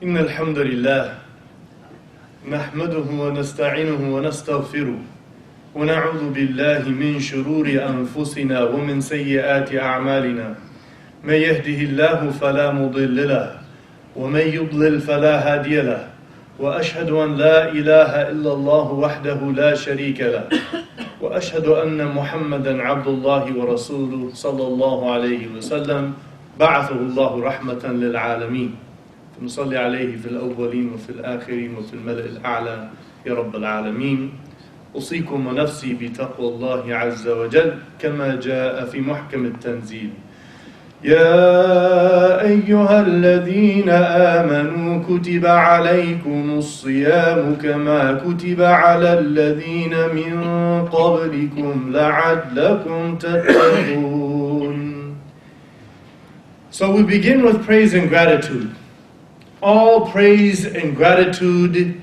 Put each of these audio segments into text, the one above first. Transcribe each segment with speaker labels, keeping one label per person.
Speaker 1: إن الحمد لله نحمده ونستعينه ونستغفره ونعوذ بالله من شرور أنفسنا ومن سيئات أعمالنا من يهده الله فلا مضل له ومن يضلل فلا هادي له وأشهد أن لا إله إلا الله وحده لا شريك له وأشهد أن محمدا عبد الله ورسوله صلى الله عليه وسلم بعثه الله رحمة للعالمين فنصلي عليه في الأولين وفي الآخرين وفي الملأ الأعلى يا رب العالمين. أوصيكم ونفسي بتقوى الله عز وجل كما جاء في محكم التنزيل. يا أيها الذين آمنوا كتب عليكم الصيام كما كتب على الذين من قبلكم لعلكم تتقون. So we begin with praise and gratitude. All praise and gratitude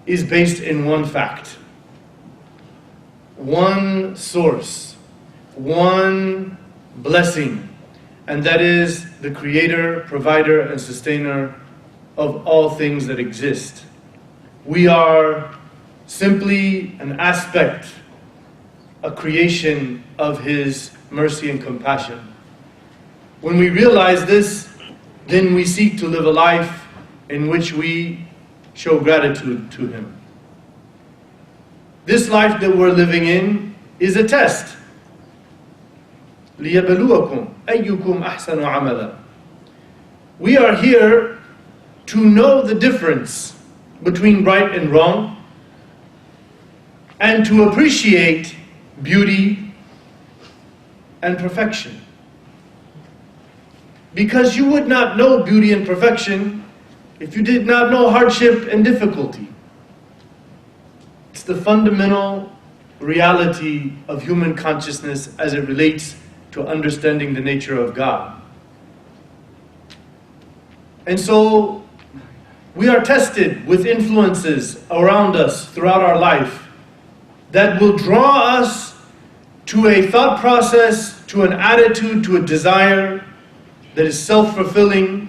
Speaker 1: is based in one fact, one source, one blessing, and that is the creator, provider, and sustainer of all things that exist. We are simply an aspect, a creation of His mercy and compassion. When we realize this, then we seek to live a life in which we show gratitude to Him. This life that we're living in is a test. لِيَبْلُوَكُمْ أَيُّكُمْ أَحْسَنُ عَمَلًا. We are here to know the difference between right and wrong and to appreciate beauty and perfection. Because you would not know beauty and perfection if you did not know hardship and difficulty. It's the fundamental reality of human consciousness as it relates to understanding the nature of God. And so we are tested with influences around us throughout our life that will draw us to a thought process, to an attitude, to a desire that is self-fulfilling,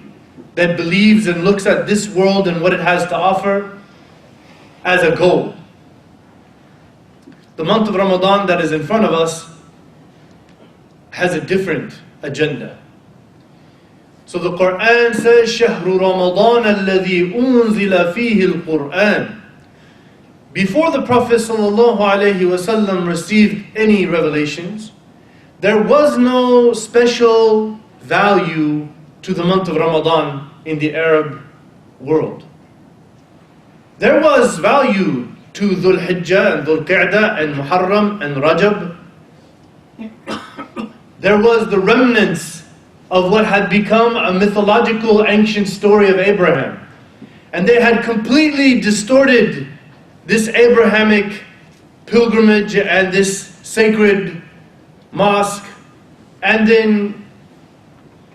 Speaker 1: that believes and looks at this world and what it has to offer as a goal. The month of Ramadan that is in front of us has a different agenda. So the Quran says, شَهْرُ رَمَضَانَ الَّذِي أُنزِلَ فِيهِ الْقُرْآنِ. Before the Prophet ﷺ received any revelations, there was no special value to the month of Ramadan in the Arab world. There was value to Dhul Hijjah and Dhul Qa'dah and Muharram and Rajab. There was the remnants of what had become a mythological ancient story of Abraham. And they had completely distorted this Abrahamic pilgrimage and this sacred mosque, and then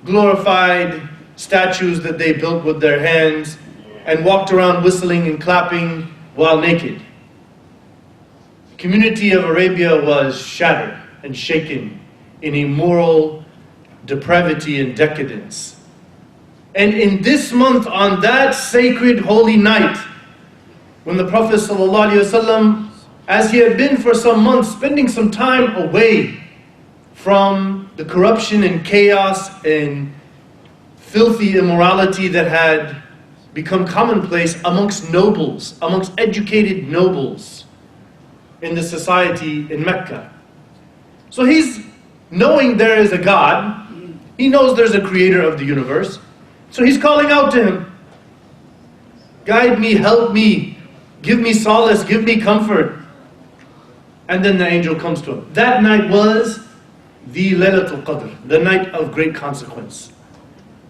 Speaker 1: glorified statues that they built with their hands and walked around whistling and clapping while naked. The community of Arabia was shattered and shaken in a moral depravity and decadence. And in this month, on that sacred holy night, when the Prophet ﷺ, as he had been for some months, spending some time away from the corruption and chaos and filthy immorality that had become commonplace amongst nobles, amongst educated nobles in the society in Mecca. So he's knowing there is a God, he knows there's a creator of the universe, so he's calling out to him, guide me, help me, give me solace, give me comfort. And then the angel comes to him. That night was the Laylatul Qadr, the night of great consequence.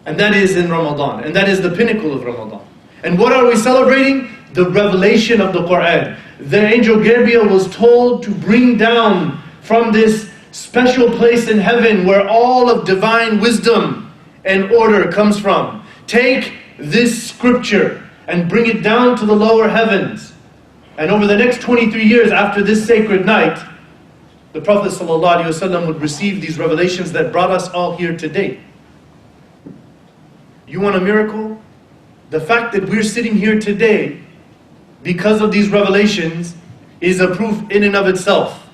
Speaker 1: And that is in Ramadan, and that is the pinnacle of Ramadan. And what are we celebrating? The revelation of the Quran. The angel Gabriel was told to bring down from this special place in heaven where all of divine wisdom and order comes from. Take this scripture and bring it down to the lower heavens. And over the next 23 years after this sacred night, the Prophet ﷺ would receive these revelations that brought us all here today. You want a miracle? the fact that we're sitting here today because of these revelations is a proof in and of itself.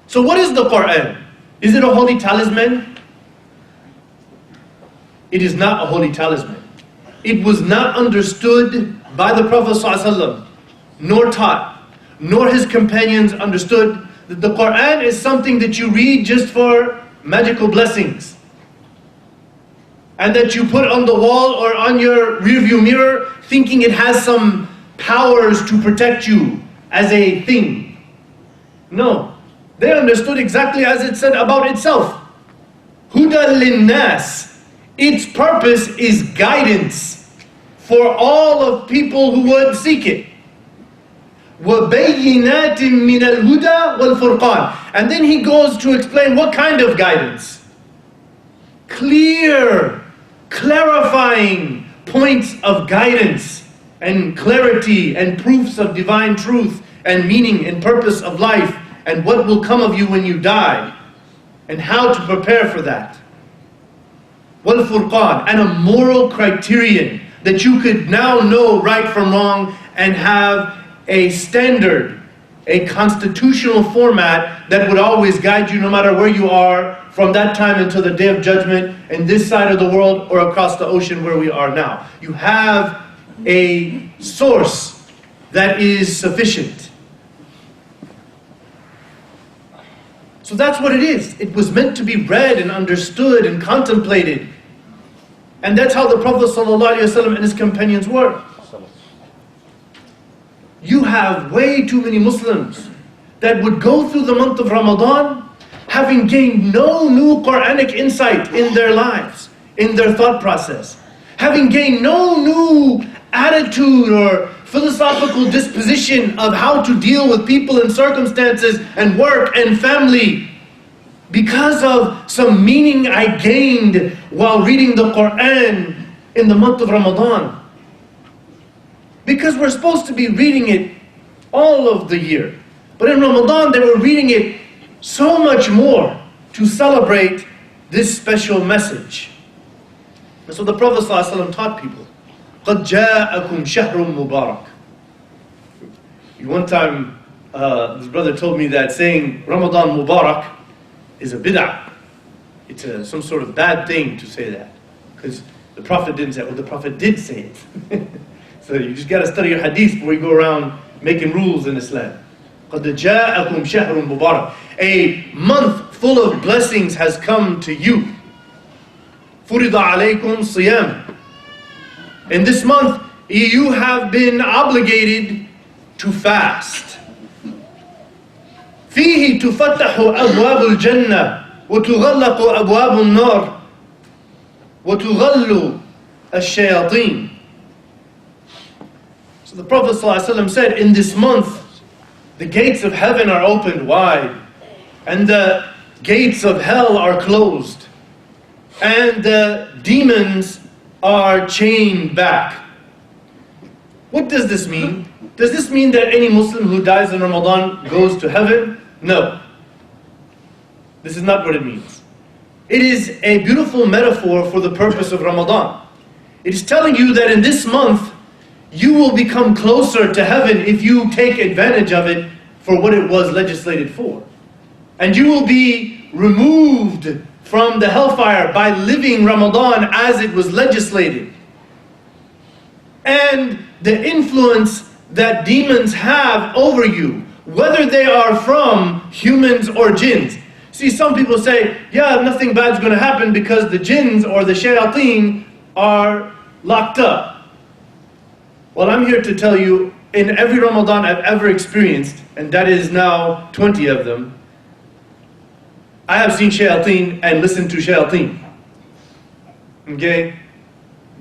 Speaker 1: So what is the Quran? Is it a holy talisman? It is not a holy talisman. It was not understood by the Prophet ﷺ, nor taught, nor his companions understood that the Quran is something that you read just for magical blessings, and that you put on the wall or on your rearview mirror thinking it has some powers to protect you as a thing. No, they understood exactly as it said about itself. Huda linnas. Its purpose is guidance for all of people who would seek it. وَبَيِّنَاتٍ مِّنَ الْهُدَى وَالْفُرْقَانِ. And then he goes to explain what kind of guidance. Clear, clarifying points of guidance and clarity and proofs of divine truth and meaning and purpose of life and what will come of you when you die and how to prepare for that. وَالْفُرْقَانِ. And a moral criterion that you could now know right from wrong and have a standard, a constitutional format that would always guide you no matter where you are from that time until the day of judgment in this side of the world or across the ocean where we are now. You have a source that is sufficient. So that's what it is. It was meant to be read and understood and contemplated. And that's how the Prophet ﷺ and his companions were. You have way too many Muslims that would go through the month of Ramadan having gained no new Quranic insight in their lives, in their thought process, having gained no new attitude or philosophical disposition of how to deal with people and circumstances and work and family because of some meaning I gained while reading the Quran in the month of Ramadan. Because we're supposed to be reading it all of the year. But in Ramadan they were reading it so much more to celebrate this special message. And so the Prophet ﷺ taught people, قَدْ جَاءَكُمْ شَهْرٌ مُبَارَكٌ. One time this brother told me that saying Ramadan Mubarak is a bid'ah. It's some sort of bad thing to say that. Because the Prophet didn't say it. Well, the Prophet did say it. So you just got to study your hadith before you go around making rules in Islam. قَدْ جَاءَكُمْ شَهْرٌ مُبَارَكٌ. A month full of blessings has come to you. فُرِضَ عَلَيْكُمْ صِيَامٌ. In this month, you have been obligated to fast. فِيهِ تُفَتَّحُ أَبْوَابُ الْجَنَّةِ وَتُغَلَّقُ أَبْوَابُ النَّارِ وَتُغَلُّ الشَّيَاطِينَ. So the Prophet ﷺ said, in this month, the gates of heaven are opened wide, and the gates of hell are closed, and the demons are chained back. What does this mean? Does this mean that any Muslim who dies in Ramadan goes to heaven? No. This is not what it means. It is a beautiful metaphor for the purpose of Ramadan. It is telling you that in this month, you will become closer to heaven if you take advantage of it for what it was legislated for. And you will be removed from the hellfire by living Ramadan as it was legislated. And the influence that demons have over you, whether they are from humans or jinns. See, some people say, yeah, nothing bad's going to happen because the jinns or the shayateen are locked up. Well, I'm here to tell you, in every Ramadan I've ever experienced, and that is now 20 of them, I have seen shayateen and listened to shayateen. Okay?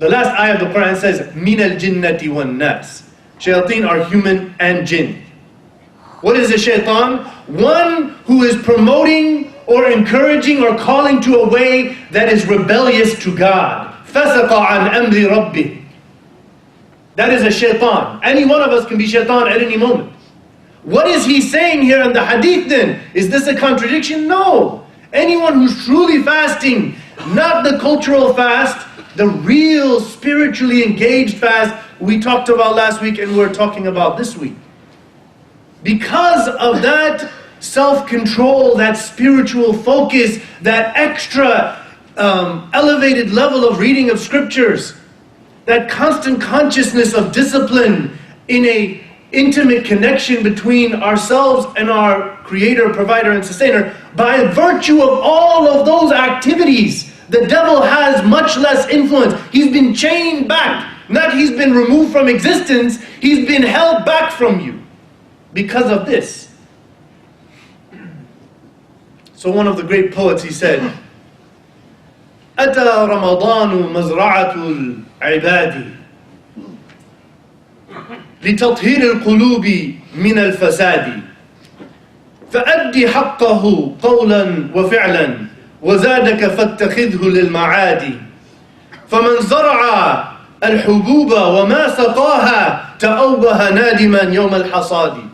Speaker 1: The last ayah of the Quran says, مِنَ الْجِنَّةِ وَالنَّاسِ. Shayateen are human and jinn. What is a shaitan? One who is promoting or encouraging or calling to a way that is rebellious to God. فَسَقَ عَنْ أَمْرِ رَبِّهِ. That is a shaitan. Any one of us can be shaitan at any moment. What is he saying here in the hadith then? Is this a contradiction? No. Anyone who's truly fasting, not the cultural fast, The real spiritually engaged fast we talked about last week and we're talking about this week. Because of that self-control, that spiritual focus, that extra elevated level of reading of scriptures, that constant consciousness of discipline in a intimate connection between ourselves and our creator, provider, and sustainer, by virtue of all of those activities, the devil has much less influence. He's been chained back. Not he's been removed from existence, he's been held back from you because of this. So one of the great poets, he said, أتى رمضان مزرعة العباد لتطهير القلوب من الفساد فأدي حقه قولا وفعلا وزادك فاتخذه للمعاد فمن زرع الحبوب وما سقاها تأوه نادما يوم الحصاد.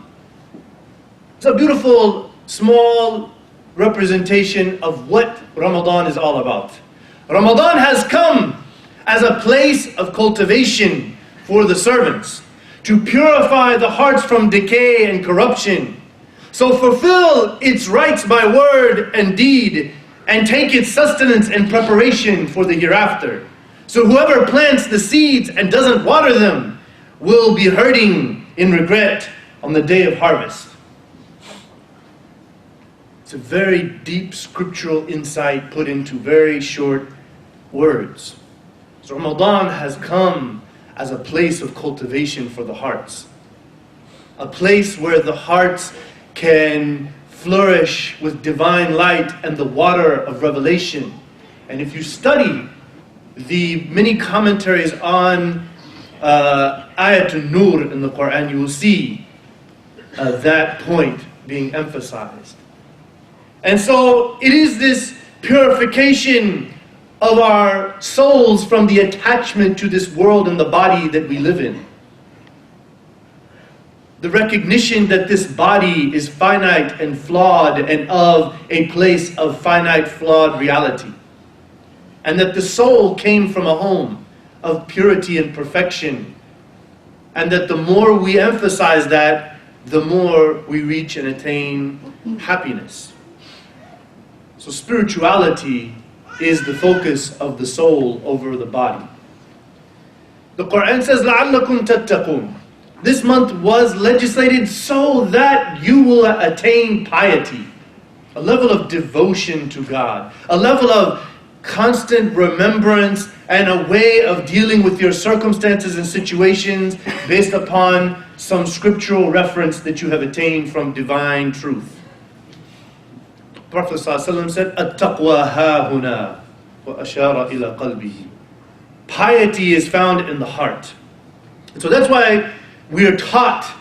Speaker 1: It's a beautiful small representation of what Ramadan is all about. Ramadan has come as a place of cultivation for the servants, to purify the hearts from decay and corruption. So fulfill its rights by word and deed, and take its sustenance and preparation for the hereafter. So whoever plants the seeds and doesn't water them will be hurting in regret on the day of harvest. It's a very deep scriptural insight put into very short words. So Ramadan has come as a place of cultivation for the hearts. A place where the hearts can flourish with divine light and the water of revelation. And if you study the many commentaries on Ayatul Nur in the Quran, you will see that point being emphasized. And so it is this purification of our souls from the attachment to this world and the body that we live in. The recognition that this body is finite and flawed and of a place of finite, flawed reality. And that the soul came from a home of purity and perfection. And that the more we emphasize that, the more we reach and attain happiness. So spirituality is the focus of the soul over the body. The Quran says, لَعَلَّكُمْ تَتَّقُونَ. This month was legislated so that you will attain piety, a level of devotion to God, a level of constant remembrance and a way of dealing with your circumstances and situations based upon some scriptural reference that you have attained from divine truth. Prophet ﷺ said, "At-taqwa ha-huna wa ashara ila qalbihi." Piety is found in the heart. And so that's why we are taught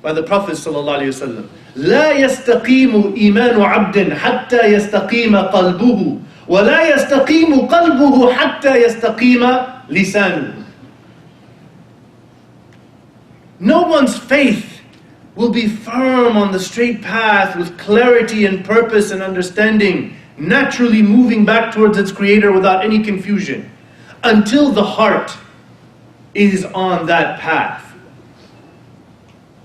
Speaker 1: by the Prophet ﷺ, لا يستقيم إيمان عبد حتى يستقيم قلبه ولا يستقيم قلبه حتى يستقيم لسانه. No one's faith will be firm on the straight path with clarity and purpose and understanding, naturally moving back towards its creator without any confusion, until the heart is on that path.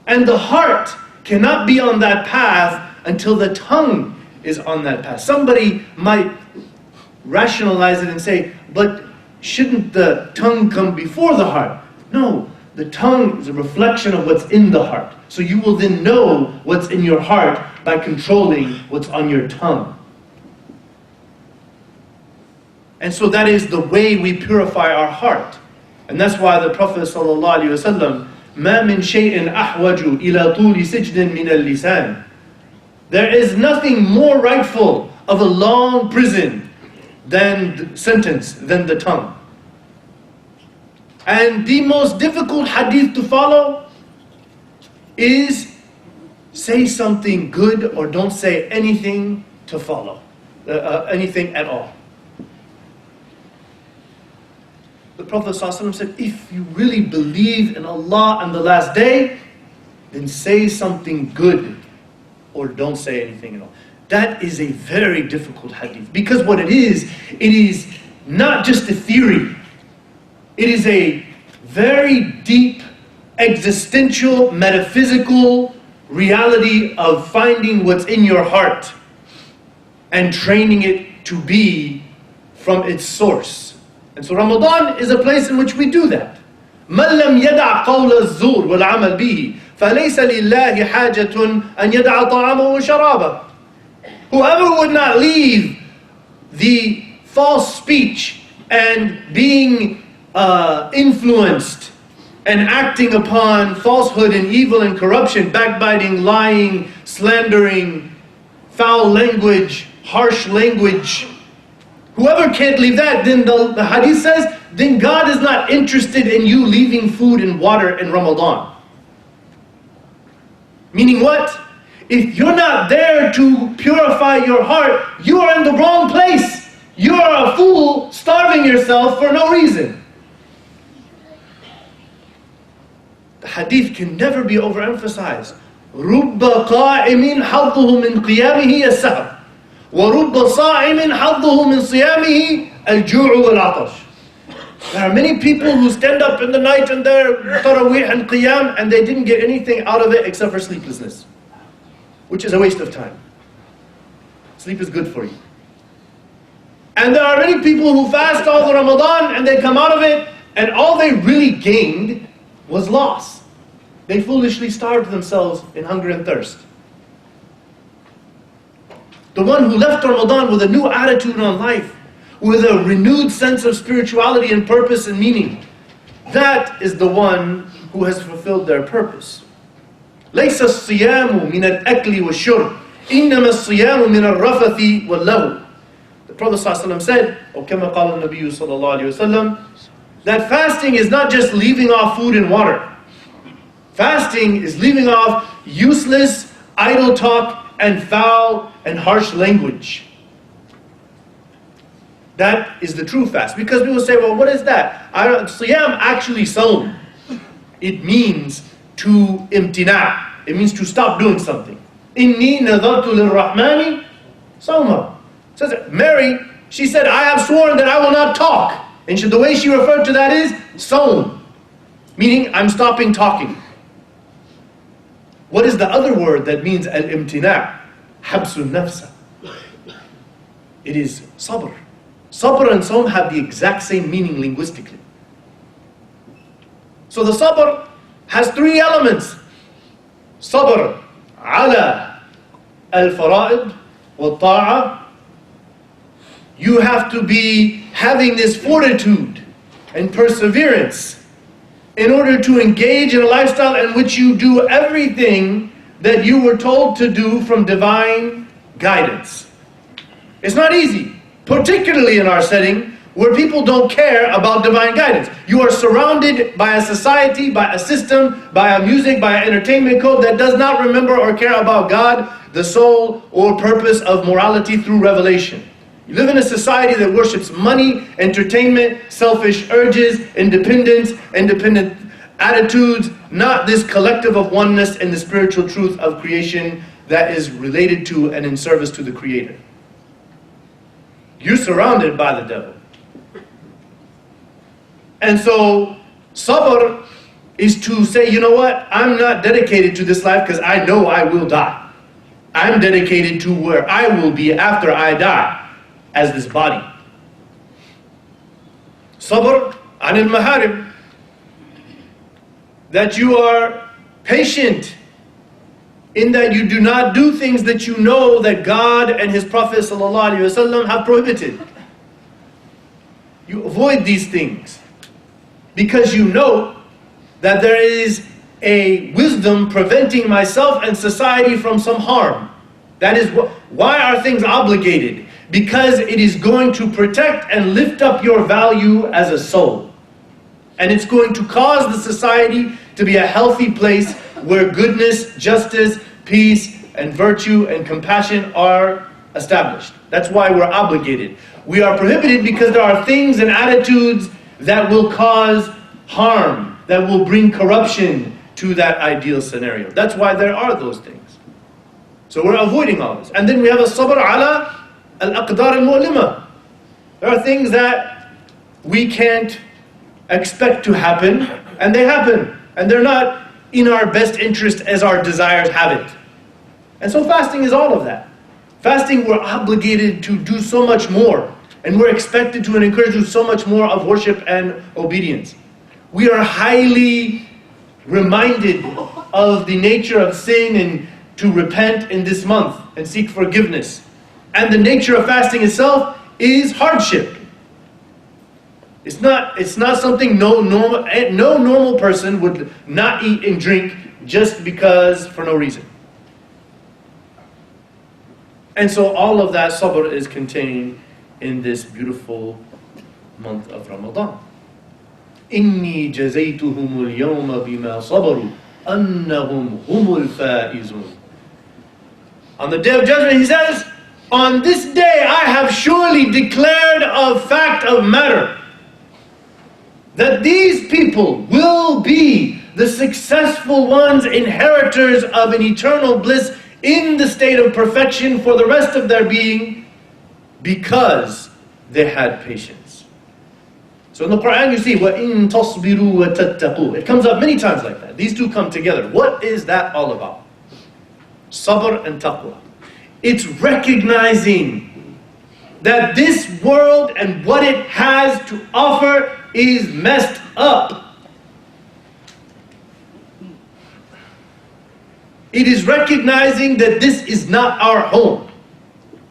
Speaker 1: And the heart cannot be on that path until the tongue is on that path. Somebody might rationalize it and say, but shouldn't the tongue come before the heart? No, the tongue is a reflection of what's in the heart. So you will then know what's in your heart by controlling what's on your tongue. And so that is the way we purify our heart. And that's why the Prophet ﷺ, مَا مِن شَيْءٍ أَحْوَجُ إِلَى طُولِ سِجْدٍ مِنَ اللِّسَانِ. There is nothing more rightful of a long prison than the tongue. And the most difficult hadith to follow is say something good or don't say anything to follow, anything at all. The Prophet ﷺ said, if you really believe in Allah and the last day, then say something good or don't say anything at all. That is a very difficult hadith, because what it is not just a theory. It is a very deep, existential, metaphysical reality of finding what's in your heart and training it to be from its source. And so Ramadan is a place in which we do that. مَنْ لَمْ يَدَعْ قَوْلَ الزُّورِ وَالْعَمَلْ بِهِ فَلَيْسَ لِلَّهِ حَاجَةٌ أَنْ يَدَعَ طَعَامَهُ وَشَرَابَهُ. Whoever would not leave the false speech and being influenced and acting upon falsehood and evil and corruption, backbiting, lying, slandering, foul language, harsh language. Whoever can't leave that, then the hadith says, then God is not interested in you leaving food and water in Ramadan. Meaning what? If you're not there to purify your heart, you are in the wrong place. You are a fool starving yourself for no reason. The hadith can never be overemphasized. رُبَّ قَائِمٍ حَظُّهُ مِنْ قِيَامِهِ السَّهْرِ وَرُبَّ صَائِمٍ حَظُّهُ مِنْ صِيَامِهِ الْجُوعُ وَالْعَطَشِ. There are many people who stand up in the night and they're tarawih and qiyam and they didn't get anything out of it except for sleeplessness, which is a waste of time. Sleep is good for you. And there are many people who fast all the Ramadan and they come out of it and all they really gained was loss. They foolishly starved themselves in hunger and thirst. The one who left Ramadan with a new attitude on life, with a renewed sense of spirituality and purpose and meaning, that is the one who has fulfilled their purpose. ليس الصيام من الأكل والشرب إنما الصيام من الرفث واللهو. The Prophet ﷺ said, or كما قال النبي صلى الله عليه وسلم, that fasting is not just leaving off food and water. Fasting is leaving off useless, idle talk and foul and harsh language. That is the true fast. Because people say, well, what is that? Siyam actually sawm. It means to imtina. It means to stop doing something. Inni nadartu lirrahmani sawma. Says Mary, she said, I have sworn that I will not talk. And the way she referred to that is sawm. Meaning, I'm stopping talking. What is the other word that means al-imtina? Habsun nafsa. It is sabr. Sabr and sawm have the exact same meaning linguistically. So the sabr has three elements. Sabr ala al-fara'id wal-ta'a. You have to be having this fortitude and perseverance in order to engage in a lifestyle in which you do everything that you were told to do from divine guidance. It's not easy, particularly in our setting where people don't care about divine guidance. You are surrounded by a society, by a system, by a music, by an entertainment code that does not remember or care about God, the soul, or purpose of morality through revelation. You live in a society that worships money, entertainment, selfish urges, independent attitudes, not this collective of oneness and the spiritual truth of creation that is related to and in service to the Creator. You're surrounded by the devil. And so, sabr is to say, you know what, I'm not dedicated to this life because I know I will die. I'm dedicated to where I will be after I die, as this body. Sabr anil maharim, that you are patient in that you do not do things that you know that God and His Prophet ﷺ have prohibited. You avoid these things because you know that there is a wisdom preventing myself and society from some harm. That is why are things obligated? Because it is going to protect and lift up your value as a soul. And it's going to cause the society to be a healthy place where goodness, justice, peace, and virtue and compassion are established. That's why we're obligated. We are prohibited because there are things and attitudes that will cause harm, that will bring corruption to that ideal scenario. That's why there are those things. So we're avoiding all this. And then we have a sabr ala al-aqdar al-mu'lima. There are things that we can't expect to happen, and they happen. And they're not in our best interest as our desires have it. And so fasting is all of that. Fasting, we're obligated to do so much more. And we're expected to and encouraged to do so much more of worship and obedience. We are highly reminded of the nature of sin and to repent in this month and seek forgiveness. And the nature of fasting itself is hardship. It's not something no normal person would not eat and drink just because for no reason. And so all of that sabr is contained in this beautiful month of Ramadan. إِنِّي جَزَيْتُهُمُ الْيَوْمَ بِمَا صَبَرُوا أَنَّهُمْ هُمُ الْفَائِزُونَ. On the day of judgment, he says, on this day I have surely declared a fact of matter that these people will be the successful ones, inheritors of an eternal bliss in the state of perfection for the rest of their being, because they had patience. So in the Quran you see, وَإِن تَصْبِرُوا وَتَتَّقُوا. It comes up many times like that. These two come together. What is that all about? Sabr and taqwa. It's recognizing that this world and what it has to offer is messed up. It is recognizing that this is not our home.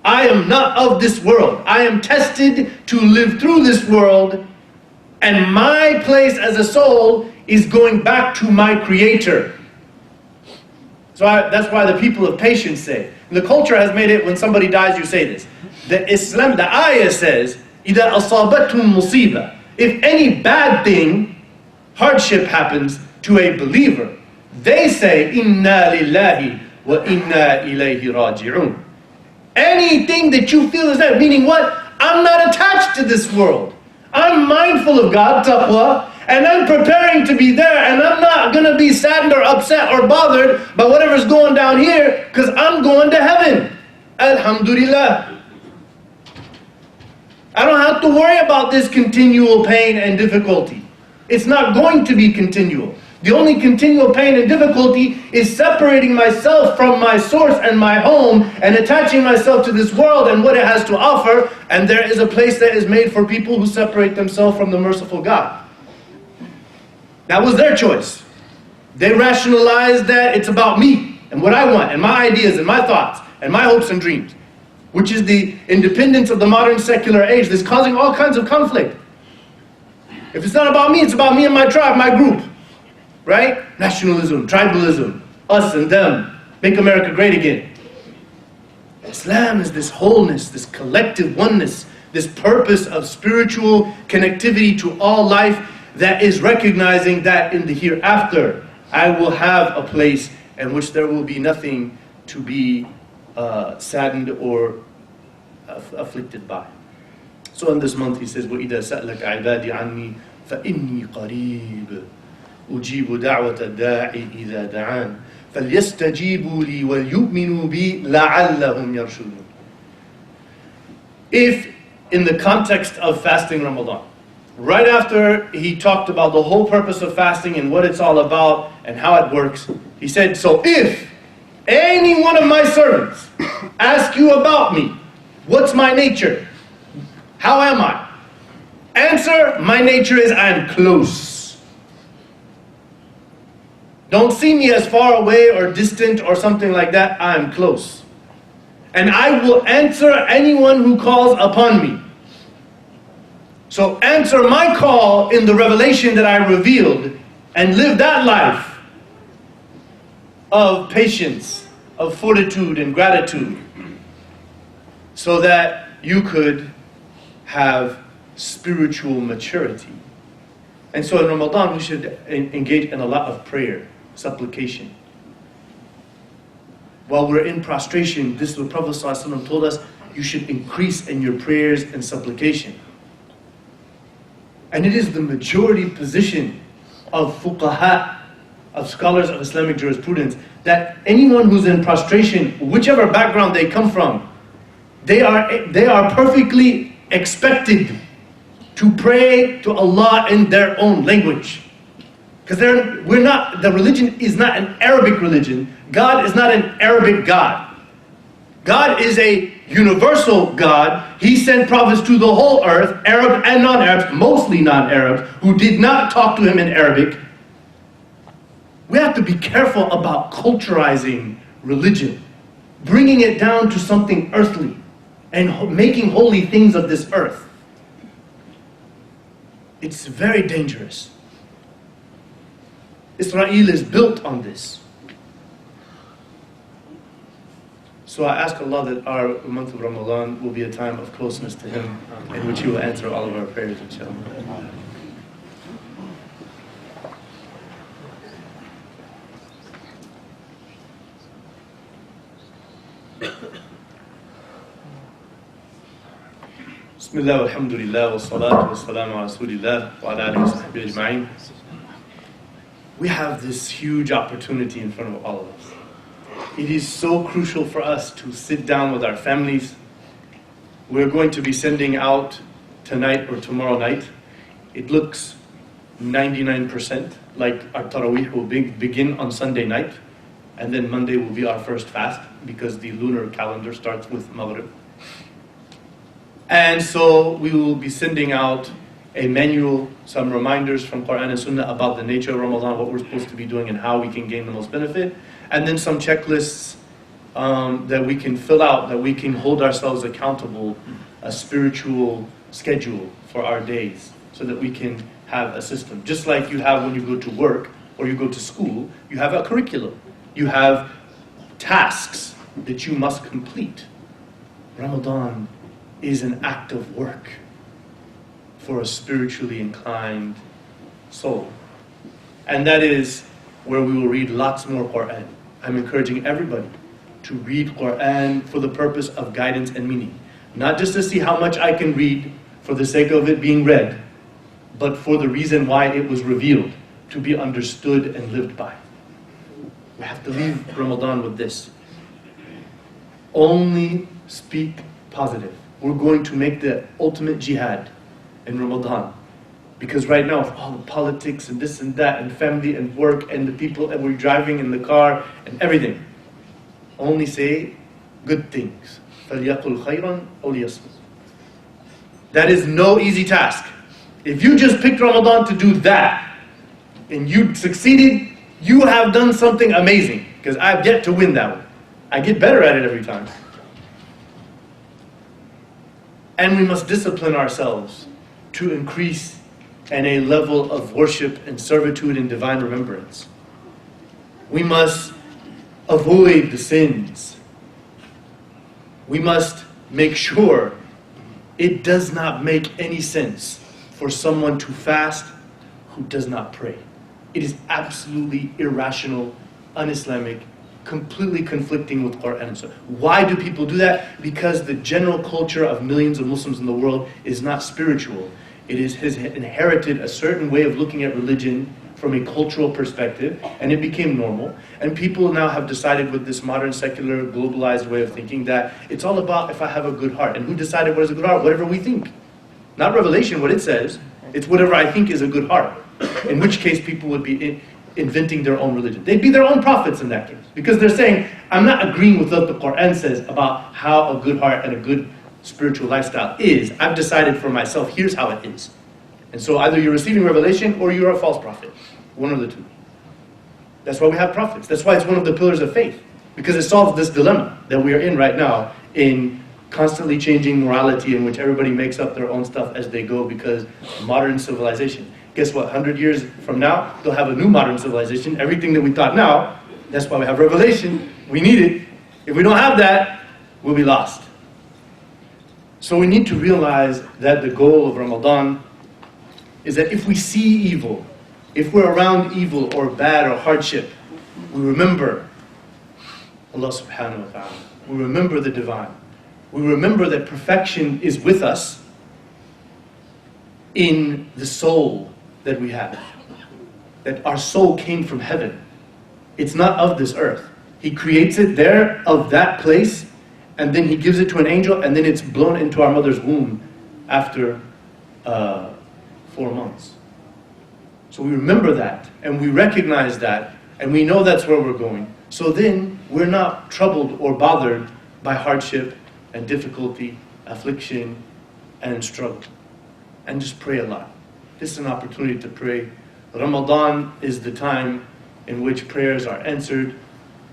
Speaker 1: I am not of this world. I am tested to live through this world, and my place as a soul is going back to my Creator. So that's why the people of patience say. And the culture has made it, when somebody dies, you say this. The ayah says, إِذَا أَصَابَتْهُمْ مُصِيبَةٌ. If any bad thing, hardship happens to a believer, they say, إِنَّا لِلَّهِ وَإِنَّا إِلَيْهِ رَاجِعُونَ. Anything that you feel is that, meaning what? I'm not attached to this world. I'm mindful of God, taqwa, and I'm preparing to be there, and I'm not going to be saddened or upset or bothered by whatever's going down here, because I'm going to heaven. Alhamdulillah. I don't have to worry about this continual pain and difficulty. It's not going to be continual. The only continual pain and difficulty is separating myself from my source and my home and attaching myself to this world and what it has to offer. And there is a place that is made for people who separate themselves from the merciful God. That was their choice. They rationalized that it's about me and what I want and my ideas and my thoughts and my hopes and dreams, which is the independence of the modern secular age that's causing all kinds of conflict. If it's not about me, it's about me and my tribe, my group. Right? Nationalism, tribalism, us and them, make America great again. Islam is this wholeness, this collective oneness, this purpose of spiritual connectivity to all life that is recognizing that in the hereafter, I will have a place in which there will be nothing to be saddened or afflicted by. So in this month he says, وَإِذَا سَأْلَكَ عِبَادِي عَنِّي فَإِنِّي قَرِيبٌ أُجِيبُ دَعْوَةَ الدَّاعِ إِذَا دَعَانِ فَلْيَسْتَجِيبُوا لِي وَلْيُؤْمِنُوا بِي لَعَلَّهُمْ يَرْشُدُونَ. If in the context of fasting Ramadan, right after he talked about the whole purpose of fasting and what it's all about and how it works, he said, so if any one of my servants ask you about me, what's my nature? How am I? Answer, my nature is I am close. Don't see me as far away or distant or something like that. I am close. And I will answer anyone who calls upon me. So answer my call in the revelation that I revealed and live that life of patience, of fortitude and gratitude, so that you could have spiritual maturity. And so in Ramadan we should engage in a lot of prayer, supplication. While we're in prostration, this is what Prophet ﷺ told us, you should increase in your prayers and supplication. And it is the majority position of fuqaha, of scholars of Islamic jurisprudence, that anyone who's in prostration, whichever background they come from, they are perfectly expected to pray to Allah in their own language. Because the religion is not an Arabic religion. God is not an Arabic God. God is a universal God. He sent prophets to the whole earth, Arab and non-Arabs, mostly non-Arabs, who did not talk to him in Arabic. We have to be careful about culturizing religion, bringing it down to something earthly, and making holy things of this earth. It's very dangerous. Israel is built on this. So I ask Allah that our month of Ramadan will be a time of closeness to Him, in which He will answer all of our prayers, inshallah. Bismillah, alhamdulillah, wa salatu wa salamu ala rasulillah, wa ala alihi wa sahbihi ajma'in. We have this huge opportunity in front of all of us. It is so crucial for us to sit down with our families. We're going to be sending out tonight or tomorrow night. It looks 99% like our Taraweeh will begin on Sunday night, and then Monday will be our first fast because the lunar calendar starts with Maghrib. And so we will be sending out a manual, some reminders from Quran and Sunnah about the nature of Ramadan, what we're supposed to be doing and how we can gain the most benefit. And then some checklists that we can fill out, that we can hold ourselves accountable, a spiritual schedule for our days, so that we can have a system. Just like you have when you go to work or you go to school, you have a curriculum. You have tasks that you must complete. Ramadan is an act of work for a spiritually inclined soul. And that is where we will read lots more Quran. I'm encouraging everybody to read Quran for the purpose of guidance and meaning. Not just to see how much I can read for the sake of it being read, but for the reason why it was revealed, to be understood and lived by. We have to leave Ramadan with this. Only speak positive. We're going to make the ultimate jihad in Ramadan. Because right now, with all the politics and this and that, and family and work, and the people that we're driving in the car, and everything, only say good things. فَلْيَقُلْ خَيْرًا أَوْ لِيَصْمُتْ. That is no easy task. If you just picked Ramadan to do that, and you succeeded, you have done something amazing. Because I've yet to win that one. I get better at it every time. And we must discipline ourselves to increase in a level of worship and servitude and divine remembrance. We must avoid the sins. We must make sure it does not make any sense for someone to fast who does not pray. It is absolutely irrational, un-Islamic, completely conflicting with Quran. So why do people do that? Because the general culture of millions of Muslims in the world is not spiritual. It has inherited a certain way of looking at religion from a cultural perspective, and it became normal. And people now have decided with this modern, secular, globalized way of thinking that it's all about if I have a good heart. And who decided what is a good heart? Whatever we think. Not Revelation, what it says. It's whatever I think is a good heart. In which case people would be inventing their own religion. They'd be their own prophets in that case. Because they're saying, I'm not agreeing with what the Quran says about how a good heart and a good spiritual lifestyle is. I've decided for myself, here's how it is. And so either you're receiving revelation or you're a false prophet. One of the two. That's why we have prophets. That's why it's one of the pillars of faith. Because it solves this dilemma that we are in right now in constantly changing morality in which everybody makes up their own stuff as they go because of modern civilization. Guess what? 100 years from now, they'll have a new modern civilization. Everything that we thought now, that's why we have revelation. We need it. If we don't have that, we'll be lost. So we need to realize that the goal of Ramadan is that if we see evil, if we're around evil or bad or hardship, we remember Allah subhanahu wa ta'ala. We remember the divine. We remember that perfection is with us in the soul that we have. That our soul came from heaven. It's not of this earth. He creates it there, of that place, and then He gives it to an angel, and then it's blown into our mother's womb after 4 months. So we remember that, and we recognize that, and we know that's where we're going. So then we're not troubled or bothered by hardship and difficulty, affliction and struggle. And just pray a lot. This is an opportunity to pray. Ramadan is the time in which prayers are answered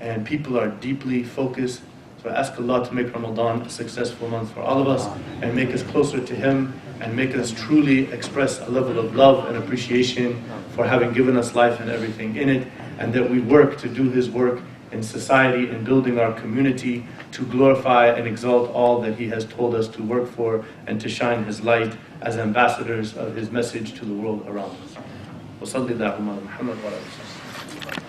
Speaker 1: and people are deeply focused. So I ask Allah to make Ramadan a successful month for all of us and make us closer to Him and make us truly express a level of love and appreciation for having given us life and everything in it, and that we work to do His work in society and building our community to glorify and exalt all that He has told us to work for and to shine His light as ambassadors of His message to the world around us. وصلي اللهم على محمد وعلى آله وصحبه.